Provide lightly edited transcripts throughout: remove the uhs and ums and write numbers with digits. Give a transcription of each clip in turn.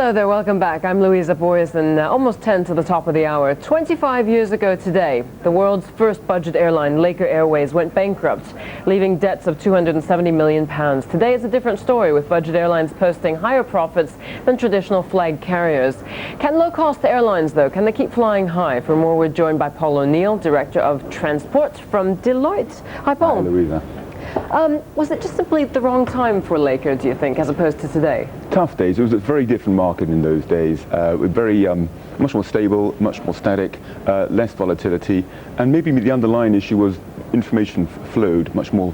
Hello there, welcome back. I'm Louisa Boyes, and almost 10 to the top of the hour. 25 years ago today, the world's first budget airline, Laker Airways, went bankrupt, leaving debts of £270 million. Today it's a different story, with budget airlines posting higher profits than traditional flag carriers. Can low-cost airlines, though, can they keep flying high? For more, we're joined by Paul O'Neill, Director of Transport from Deloitte. Hi, Paul. Hi, Louisa. Was it just simply the wrong time for Laker, do you think, as opposed to today? Tough days. It was a very different market in those days. Very much more stable, much more static, less volatility, and maybe the underlying issue was information flowed much more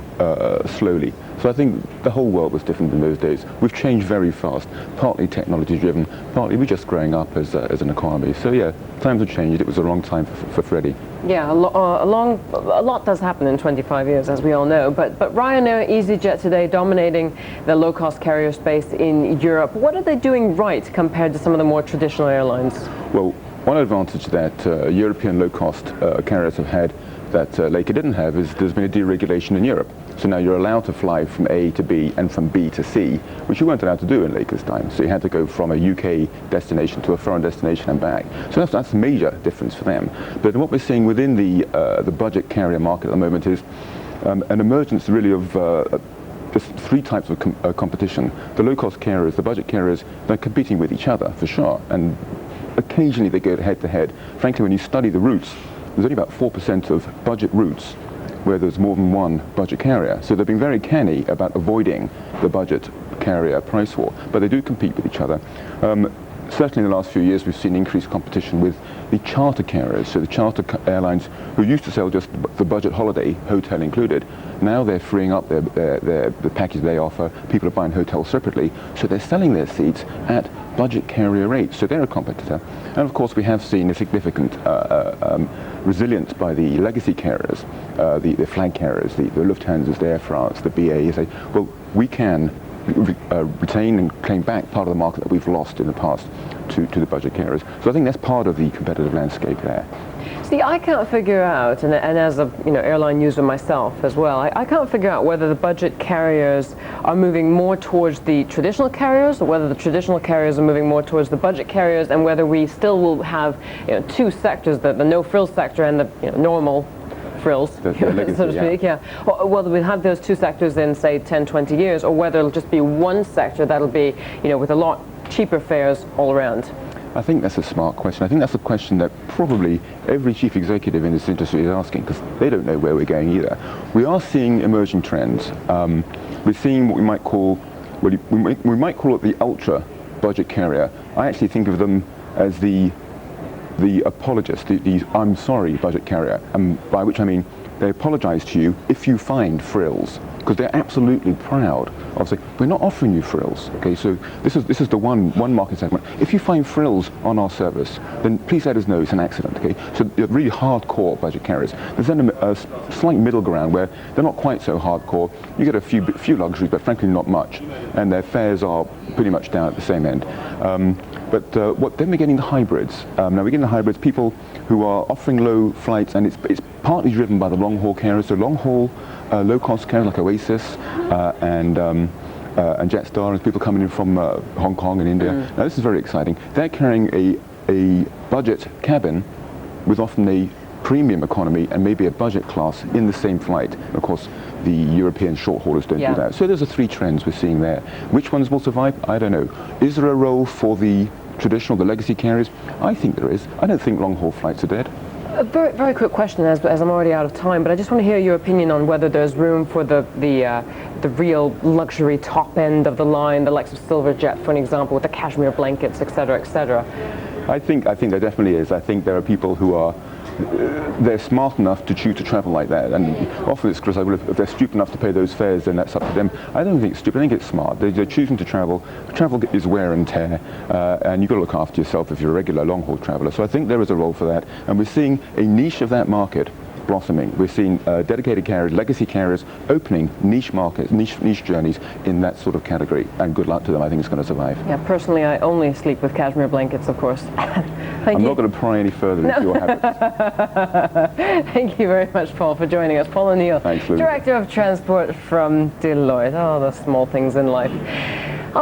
slowly. So I think the whole world was different in those days. We've changed very fast, partly technology driven, partly we're just growing up as an economy. So yeah, times have changed. It was the wrong time for Freddie. Yeah, a lot does happen in 25 years, as we all know. But Ryanair, EasyJet today dominating the low-cost carrier space in Europe. What are they doing right compared to some of the more traditional airlines? Well, one advantage that European low-cost carriers have had that Laker didn't have is there's been a deregulation in Europe. So now you're allowed to fly from A to B and from B to C, which you weren't allowed to do in Laker's time. So you had to go from a UK destination to a foreign destination and back. So that's a major difference for them. But what we're seeing within the budget carrier market at the moment is an emergence really of just three types of competition. The low-cost carriers, the budget carriers, they're competing with each other for sure. And occasionally they go head-to-head. Frankly, when you study the routes, there's only about 4% of budget routes where there's more than one budget carrier. So they've been very canny about avoiding the budget carrier price war, but they do compete with each other. Certainly in the last few years we've seen increased competition with the charter carriers, so the charter airlines who used to sell just the budget holiday, hotel included. Now they're freeing up the package they offer. People are buying hotels separately, so they're selling their seats at budget carrier rates, so they're a competitor. And of course we have seen a significant resilience by the legacy carriers, the flag carriers, the Lufthansa's, the Air France, the BA. Say, well, we can retain and claim back part of the market that we've lost in the past to the budget carriers. So I think that's part of the competitive landscape there. See, I can't figure out, and as a airline user myself as well, I can't figure out whether the budget carriers are moving more towards the traditional carriers, or whether the traditional carriers are moving more towards the budget carriers, and whether we still will have two sectors, the no-frills sector and the normal frills, legacy, so to speak, yeah. Or whether we'll have those two sectors in, say, 10, 20 years, or whether it'll just be one sector that'll be, with a lot cheaper fares all around. I think that's a smart question. I think that's a question that probably every chief executive in this industry is asking, because they don't know where we're going either. We are seeing emerging trends. We're seeing what we might call, we might call it the ultra budget carrier. I actually think of them as the apologist, the I'm sorry budget carrier, by which I mean they apologize to you if you find frills, because they're absolutely proud of saying, we're not offering you frills. Okay, so this is the one market segment. If you find frills on our service, then please let us know it's an accident. Okay, so they're really hardcore budget carriers. There's then a slight middle ground where they're not quite so hardcore. You get a few luxuries, but frankly not much, and their fares are pretty much down at the same end. Then we're getting the hybrids. Now we're getting the hybrids, people who are offering low flights, and it's partly driven by the long-haul carriers. So long-haul, low-cost carriers like Oasis and Jetstar, and people coming in from Hong Kong and India. Now this is very exciting. They're carrying a budget cabin with often a premium economy and maybe a budget class in the same flight. And of course, the European short haulers don't do that. So there's the three trends we're seeing there. Which ones will survive? I don't know. Is there a role for the traditional, the legacy carriers? I think there is. I don't think long-haul flights are dead. A very, very quick question, as I'm already out of time, but I just want to hear your opinion on whether there's room for the real luxury top end of the line, the likes of Silverjet, for an example, with the cashmere blankets, etc., etc. I think there definitely is. I think there are people who are they're smart enough to choose to travel like that, and often it's because if they're stupid enough to pay those fares, then that's up to them. I don't think it's stupid. I think it's smart. They're choosing to travel. Travel is wear and tear, and you've got to look after yourself if you're a regular long-haul traveller. So I think there is a role for that, and we're seeing a niche of that market blossoming. We're seeing dedicated carriers, legacy carriers, opening niche markets, niche journeys in that sort of category, and good luck to them. I think it's going to survive. Yeah, personally, I only sleep with cashmere blankets, of course. I'm not going to pry any further into your habits. Thank you very much, Paul, for joining us. Paul O'Neill, Thanks, Lou. Director of Transport from Deloitte. Oh, the small things in life.